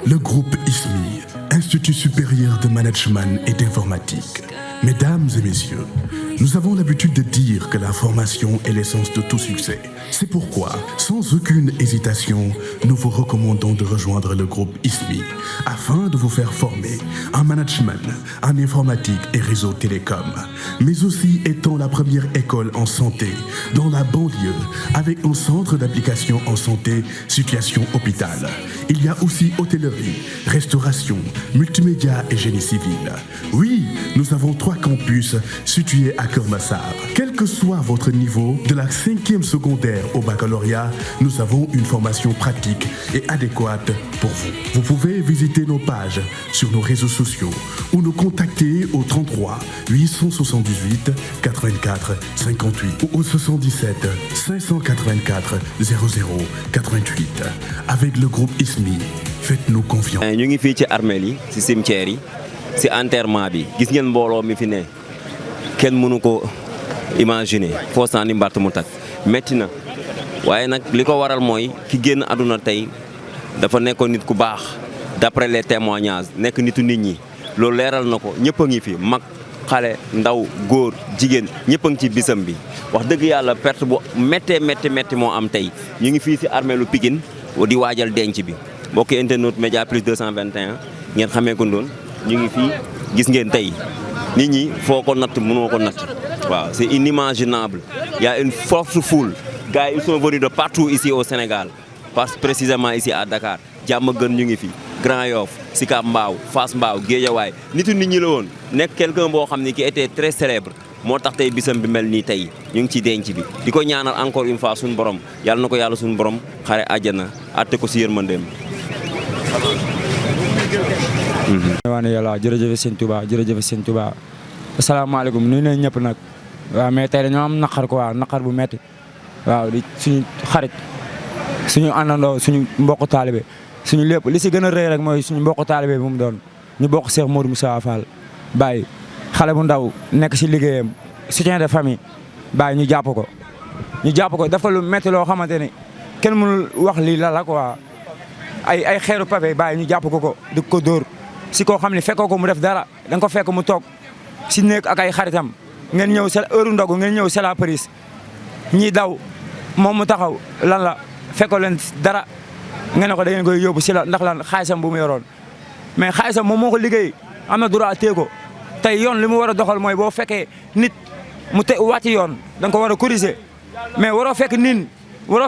Le groupe ISMI, Institut supérieur de management et d'informatique. Mesdames et messieurs, nous avons l'habitude de dire que la formation est l'essence de tout succès. C'est pourquoi, sans aucune hésitation, nous vous recommandons de rejoindre le groupe ISMI afin de vous faire former en management, en informatique et réseau télécom, mais aussi étant la première école en santé dans la banlieue avec un centre d'application en santé, situation hôpital. Il y a aussi hôtellerie, restauration, multimédia et génie civil. Oui, nous avons 3 campus situés à Keur Massar. Quel que soit votre niveau, de la 5e secondaire au baccalauréat, nous avons une formation pratique et adéquate pour vous. Vous pouvez visiter nos pages sur nos réseaux sociaux ou nous contacter au 33 878 84 58 ou au 77 584 00 88. Avec le groupe ISMI, faites-nous confiance. ñu ngi fii ci armeel yi ci cimetière yi ci enterrement bi gis ngeen mbooloo mi fi ne kenn mënu ko imaginer foo sànni mbàtt mu tak metti na waaye nag li ko waral mooy ki génn àdduna tey dafa nekkoon nit ku baax d'après les témoignages nekk nitu nit ñi loolu leeral na ko ñëpp a ngi fi mag xale ndaw góor jigéen ñëpp a ngi ci bisam bi wax dëgg yàlla perte bu méttee métti moo am tey ñu ngi fii ci armeelu Pikine di waajal denc bi mbokki internet Média Plus 221 ngeen xamee ko doon ñu ngi fii gis ngeen tey nit ñi foo ko natt mënoo ko natt waaw c'est inimaginable il y a une forte foule gars yi ils sont venus de partout ici au Sénégal parce précisément ici à Dakar Diamaguène ñu ngi fi Grand Yoff Sicap Mbao Fass Mbao Guédiawaye nitu nit ñi la woon nekk quelqu'un boo xam ne qui était très célèbre moo tax tey bisam bi mel nii tey ñu ngi ci denc bi di ko ñaanal encore une fois suñu borom yàlla na ko yàlla suñu borom xare àjjana atte ko si yërmandeem. waane yàlla jërëjëf sëñ Touba jërëjëf sëñ Touba asalaamaaleykum nuyu nañ ñëpp nag waaw mais tey dañoo am naqar ko waaw naqar bu metti waaw di suñu xarit suñu àndandoo suñu mbokk taalibe suñu lépp li si gën a rëy rek mooy suñu mbokk taalibe bu mu doon ñu bokk Cheikh Modou Moussa Fall Baye xale bu ndaw nekk si liggéeyam soutien de famille Baye ñu jàpp ko dafa lu metti loo xamante ni kenn mënul wax lii la la quoi ay xeeru pavé Baye ñu jàpp ko di ko dóor si koo xam ne fekkoo ko mu def dara da nga ko fekk mu toog si néeg ak ay xaritam ngeen ñëw sa heure ndogu ngeen ñëw c'est la police ñii daw moom mu taxaw lan la fekkoo leen dara ngeen ne ko da ngeen koy yóbbu si la ndax lan xaalisam bu mu yoroon mais xaalisam moom moo ko liggéey am na droit téye ko tey yoon li mu war a doxal mooy boo fekkee nit mu wàcc yoon da nga ko war a corriger mais waroo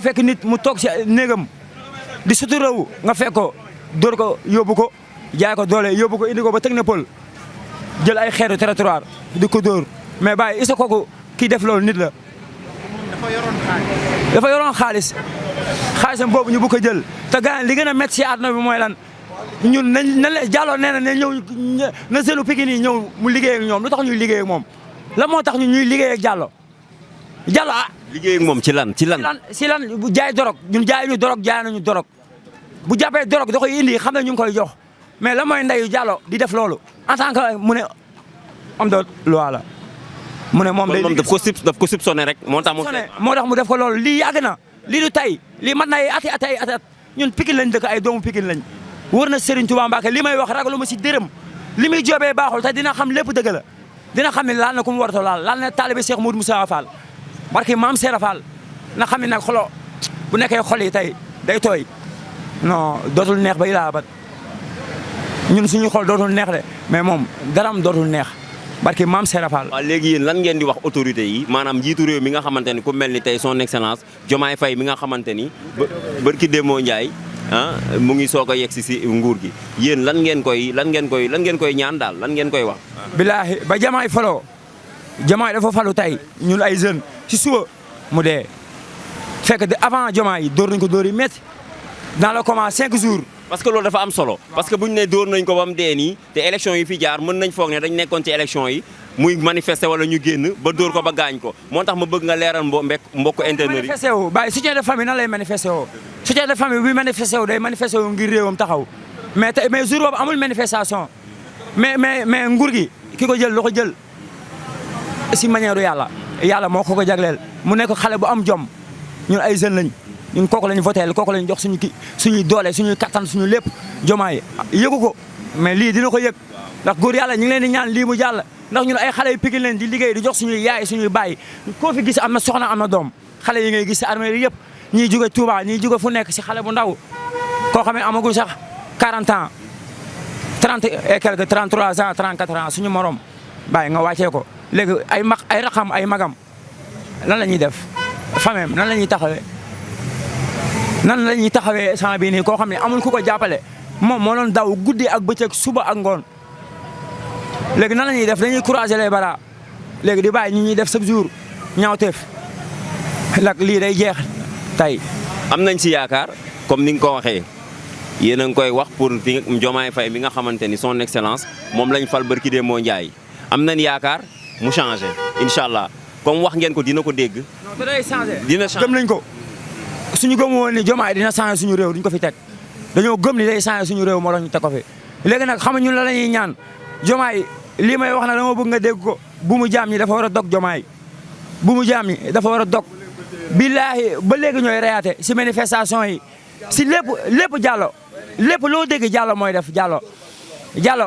fekk nit mu toog si néegam di suturawu nga fekk ko dóor ko yóbbu ko jaay ko doole yóbbu ko indi ko ba technopole jël ay xeeru territoire di ko dóor mais Baye isa kooku kii def loolu nit la. dafa yoroon xaalisam boobu ñu bu ko jël te gars li gën a métti si àdduna bi mooy lan ñun nañ la Diallo nee na ñëw na seenu Pikine yi ñëw mu liggéey ak ñoom lu tax ñuy liggéey ak moom la moo tax ñuy liggéey ak Diallo liggéey ak moom ci lan bu jaay dorog ñun jaay ñu dorog jaay nañu dorog bu jàppee dorog da koy indi xam ne ñu ngi koy jox mais la mooy ndeyu Diallo di def loolu en tant que mu ne homme de loi la mu ne moom daf ko soupçonné rek moo tax mu def ko loolu lii yàgg na lii du tey lii mat na ay at ñun Pikine lañ dëkk ay doomu Pikine lañ wër na Serigne Touba Mbacké li may wax ragalu ma si dërëm li muy joobee baaxul te dina xam lépp dëgg la dina xam ne laal na ku mu warata laal na taalibe Cheikh Modou Moussa Fall barki maam Serap Fall na xam ne nag xolo bu nekkee xol yi tey day tooy non dootul neex ba ilaa bat ñun suñu xol dootul neex de mais moom daram dootul neex barki maam Serap Fall. waaw léegi yéen lan ngeen di wax autorité yi maanaam njiitu réew mi nga xamante ni ku mel ni tey son excellence Diomaye Faye mi nga xamante ni barki Demba Ndiaye mu ngi soog a yegg si nguur gi yéen lan ngeen koy ñaan daal lan ngeen koy wax. bilaahi ba Diomaye faloo Diomaye dafa falu tey ñun ay jeunes si suba mu dee fekk avant Diomaye yi dóor nañ ko dóor yi métti dans le coma 5 jours. parce que loolu dafa am solo parce que buñ ne dóor nañ ko ba mu dee nii te élection yi fi jaar mën nañ foog ne dañ nekkoon ci élection yi muy manifester wala ñu génn ba dóor ko ba gaañ ko moo tax ma bëgg nga leeral mbokk internet yi. manifesté wu Baye soutien de famille nan lay manifesté woo soutien de famille bi manifesté wu day manifesté wu ngir réewam taxaw mais jour boobu amul manifestation mais nguur gi ki ko jël lu ko jël si manière yàlla moo ko jagleel mu nekk xale bu am jom ñun ay jeunes lañ ñun kooku lañu voté kooku lañu jox suñuy doole suñuy kattan suñu lépp Diomaye yëgu ko mais lii dina ko yëg ndax góor yàlla ñu ngi leen di ñaan lii mu jàll ndax ñun ay xale yu Pikine leen di liggéey di jox suñuy yaay suñuy baay koo fi gis am na soxna am na doom xale yi ngay gis si armée yi yëpp ñiy jóge Touba ñiy jóge fu nekk si xale bu ndaw koo xam ne amagul sax 40 ans 30 et quelque 33 ans 34 ans suñu morom bàyyi nga wàccee ko léegi ay raxam ay magam lan la ñuy def famem nan la ñuy taxawee sant bii nii koo xam ne amul ku ko jàppale moom moo doon daw guddi ak bëccëg suba ak ngoon léegi nan la ñuy def dañuy croiser les bras léegi di bàyyi ñuy def chaque jour ñaawteef lak lii day jeex tey. am nañ si yaakaar comme ni nga ko waxee yéen a ngi koy wax pour fi Diomaye Faye mi nga xamante ni son excellence moom lañ fal barki dee moo Ndiaye am nañ yaakaar mu changé incha allah comme wax ngeen ko dina ko dégg. non day changé dina changé gëm nañ ko suñu gëm woon ni Diomaye dina changé suñu réew duñ ko fi teg dañoo gëm ni day changé suñu réew moo tax ñu teg ko fi léegi nag xam nga ñun la ñuy ñaan Diomaye lii may wax na dama bëgg nga dégg ko bu mu jaam ñi dafa war a dog Diomaye bu mu jaam ñi dafa war a dog billaahi ba léegi ñooy reyaate si manifestation yi si lépp Diallo lépp loo dégg Diallo mooy def Diallo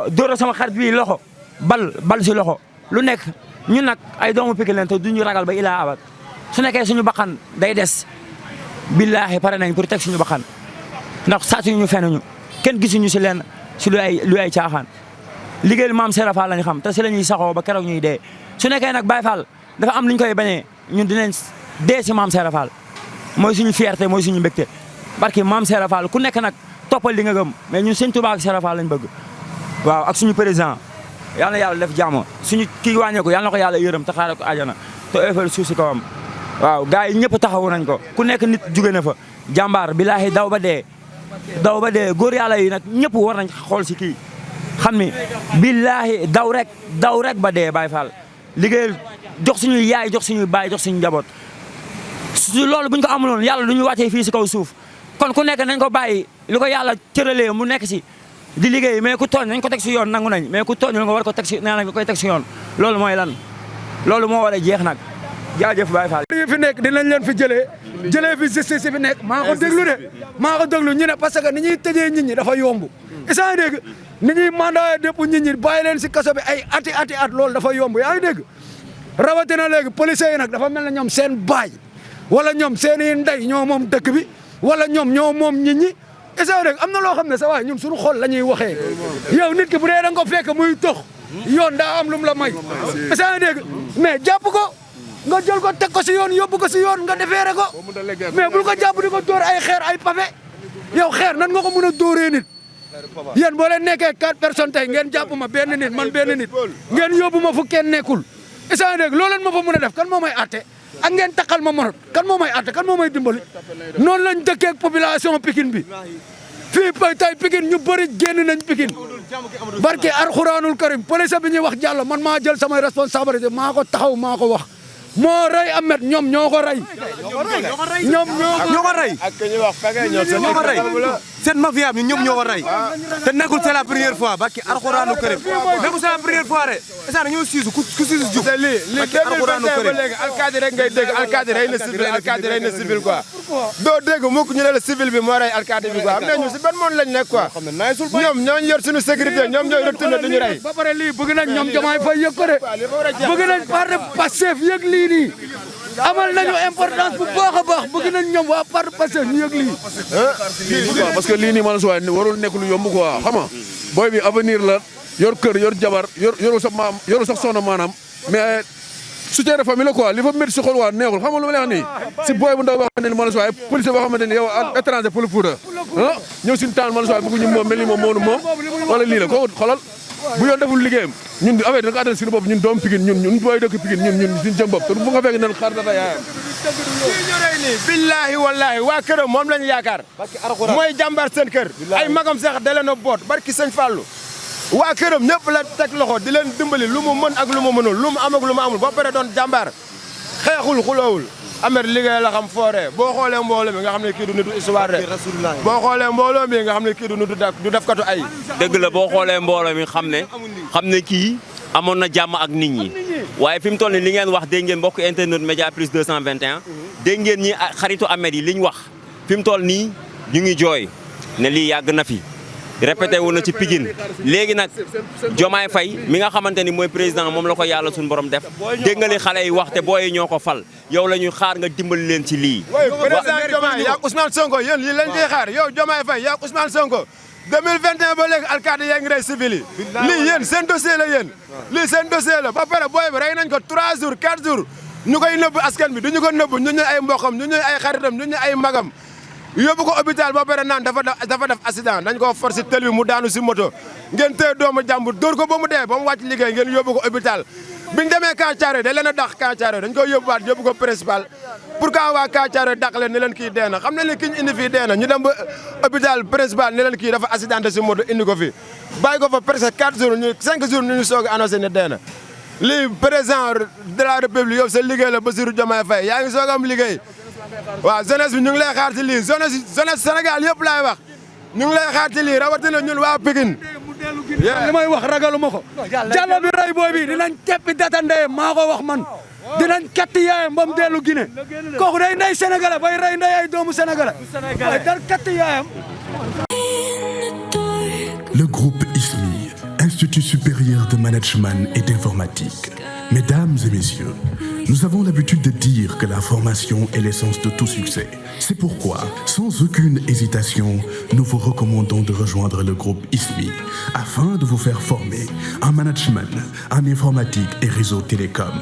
dóor sama xarit bi loxo bal si loxo lu nekk ñun nag ay doomu Pikine leen te duñu ragal ba ilaa abat su nekkee suñu bakkan day des billaahi pare nañ pour teg suñu bakkan ndax sàccuñu fenuñu kenn gisuñu si leen si lu ay caaxaan liggéeyal maam Serap Fall lañ xam te si la ñuy saxoo ba keroog ñuy dee su nekkee nag Baye Fall dafa am lu ñu koy bañee ñun dinañ dee si maam Serap Fall mooy suñu fierté mooy suñu mbégte barki maam Serap Fall ku nekk nag toppal li nga gëm mais ñun sëñ Touba ak Serap Fall lañ bëgg waaw ak suñu président yal na yàlla def jàmm suñu kii wàññeeku yal na ko yàlla yërëm te xaaral ko àjjana te ëffal suuf si kawam waaw gars yi ñëpp taxawu nañ ko ku nekk nit jóge na fa jàmbaar bilaahi daw ba dee góor yàlla yi nag ñëpp war nañ xool si kii xam ni billaahi daw rek ba dee Baye Fall liggéeyal jox suñuy yaay jox suñuy baay jox suñu njaboot su loolu buñ ko amuloon yàlla du ñu wàccee fii si kaw suuf kon ku nekk nañ ko bàyyi li ko yàlla cëralee mu nekk si di liggéey mais ku tooñ nañ ko teg si yoon nangu nañ mais ku tooñ nga war ko teg si nee nañ koy teg si yoon loolu mooy lan loolu moo war a jeex nag jaajëf Baye Fall. li fi nekk dinañ leen fi jëlee fi justice fi nekk maa ko déglu ñu ne parce que ni ñuy tëjee nit ñi dafa yomb isa dégg ni ñuy mandat dépp nit ñi bàyyi leen si kaso bi ay ati at loolu dafa yomb yaa ngi dégg rawatina léegi policiers yi nag dafa mel ne ñoom seen baay wala ñoom seen i ndey ñoo moom dëkk bi wala ñoom ñoo moom nit ñi isa dégg am na loo xam ne sa waay ñun suñu xol la ñuy waxee yow nit ki bu dee da nga ko fekk muy tox yoon daa am lu mu la may isa dégg mais jàpp ko nga jël ko teg ko si yoon yóbbu ko si yoon nga defeere ko mais bul ko jàpp di ko dóor ay xeer ay pavé yow xeer nan nga ko mën a dóoree nit yéen boo leen nekkee 4 personnes tey ngeen jàpp ma benn nit man benn nit ngeen yóbbu ma fu kenn nekkul isa dégg loo leen ma fa mën a def kan moo may atte ak ngeen taxal ma monot kan moo may atte kan moo may dimbali noonu lañ dëkkee ak population Pikine bi fii tey Pikine ñu bëri génn nañ Pikine barke Alxuraanul Karim police bi ñuy wax Diallo man maa jël samay responsabilité maa ko taxaw maa ko wax moo rey Ahmed ñoom ñoo ko rey. ñoo ko rey. ak ñuy wax fekkee ñoo ko rey. seen mafia bi ñoom ñoo ko rey. te nekkul c'est la première fois barki Alxuraanu Karim nekkul c'est la première fois de. est-ce que dañoo siisu ku siisu jub. barki Alxuraanu Karim léegi alkaati rek ngay dégg alkaati rey na civil alkaati rey na civil quoi. doo dégg mukk ñu ne la civil bi moo rey alkaati bi quoi mais ñu si ban moon lañ nekk quoi. ñoom ñoo yor suñu sécurité ñoom ñooy retourné duñu rey. ba pare lii bëgg nañ ñoom Diomaye Faye yëg ko de bëgg nañ parti Pastef yëg lii nii amal nañu importance bu baax a baax bëgg nañ ñoom waa parti Pastef ñu yëg lii. parce que lii nii man suwaay warul nekk lu yomb quoi xam nga booy bi avenir la yor kër yor jabar yoru sa maam yoru sax soxna maanaam mais soutien de famille la quoi li fa métti si xol waa neexul xam nga lu ma lay wax nii si booy bu ndaw boo xamante ni man suwaay policier boo xamante ni yow étranger pour le Fouta ñëw suñu temps man suwaay bëgg ñu moom mel ni moom moonu moom wala lii la ko xolal bu yoon deful liggéeyam ñun affaire dina ko attan suñu bopp ñun doomu Pikine ñun booy dëkk Pikine ñun suñu jëm bopp te bu nga fekk nen xaar data yaayam lii ñu rey nii billaahi wallaahi waa këram moom lañu yaakaar mooy jàmbaar seen kër ay magam sax da leen a boot barki sëñ Fallou waa këram ñëpp la teg loxo di leen dimbali lu mu mën ak lu mu mënul lu mu am ak lu mu amul ba pare doon jàmbaar xeexul xuloowul Ahmed liggéey la xam foore boo xoolee mbooloo mi nga xam ne kii du nitu histoire de boo xoolee mbooloo mi nga xam ne kii du def katu ay dëgg la boo xoolee mbooloo mi xam ne kii amoon na jàmm ak nit ñi waaye fi mu toll nii li ngeen wax dégg ngeen mbokk internet Média Plus 221 dégg ngeen ñi xaritu Ahmed yi li ñu wax fi mu toll nii ñu ngi jooy ne lii yàgg na fi répété wu na ci Pikine léegi nag Diomaye Faye mi nga xamante ni mooy président moom la ko yàlla suñu borom def dégg nga li xale yi wax te booy yi ñoo ko fal yow la ñuy xaar nga dimbali leen ci lii. président Diomaye yaa Ousmane Sonko yéen lii lañ koy xaar yow Diomaye Faye yaa Ousmane Sonko 2021 ba léegi alkaati yaa ngi rey civil yi lii yéen seen dossier la yéen lii seen dossier la ba pare booy bi rey nañ ko 3 jours 4 jours ñu koy nëbb askan bi duñu ko nëbb ñu ñuy ay mboqam ñu ñuy ay xaritam ñu ñuy ay magam yóbbu ko hôpital ba pare naan dafa def accident dañ ko forcé tel bi mu daanu si moto ngeen téye doomu jàmbur dóor ko ba mu dee ba mu wàcc liggéey ngeen yóbbu ko hôpital biñ demee Camp Thiaroye da leen a dàq Camp Thiaroye dañ ko yóbbuwaat yóbbu ko principal pour que waa Camp Thiaroye dàq leen ne leen kii dee na xam ne ni ki ñu indi fii dee na ñu dem ba hôpital principal ne leen kii dafa accidenté si moto indi ko fi bàyyi ko fa presque 4 jours 5 jours ñu soog a annoncé ne dee na lii président de la république yow sa liggéey la Bassirou Diomaye Faye yaa ngi soog am liggéey waaw jeunesse bi ñu ngi lay xaar ci lii jeunesse Sénégal yëpp laay wax ñu ngi lay xaar ci lii rawatina ñun waa Pikine. li may wax ragaluma ko. Diallo bi rey booy bi dinañ teppi data ndeyam maa ko wax man dinañ katti yaayam ba mu dellu Guinée kooku day ndey Sénégalais bay rey ndey ay doomu Sénégalais waaye dal katti yaayam. Le groupe ISMI, Institut supérieur de management et d'informatique. Mesdames et messieurs, nous avons l'habitude de dire que la formation est l'essence de tout succès. C'est pourquoi, sans aucune hésitation, nous vous recommandons de rejoindre le groupe ISMI afin de vous faire former en management, en informatique et réseau télécom,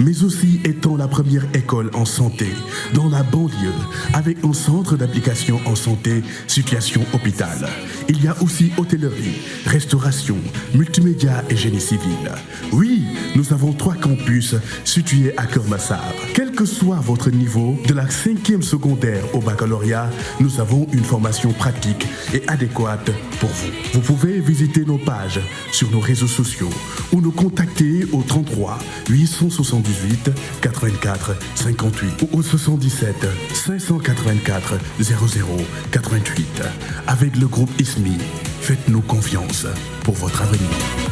mais aussi étant la première école en santé dans la banlieue avec un centre d'application en santé, situation hôpital. Il y a aussi hôtellerie, restauration, multimédia et génie civil. Oui, nous avons 3 campus situés à Keur Massar. Quel que soit votre niveau, de la 5e secondaire au baccalauréat, nous avons une formation pratique et adéquate pour vous. Vous pouvez visiter nos pages sur nos réseaux sociaux ou nous contacter au 33 878 84 58 ou au 77 584 00 88. Avec le groupe ISMI, faites-nous confiance pour votre avenir.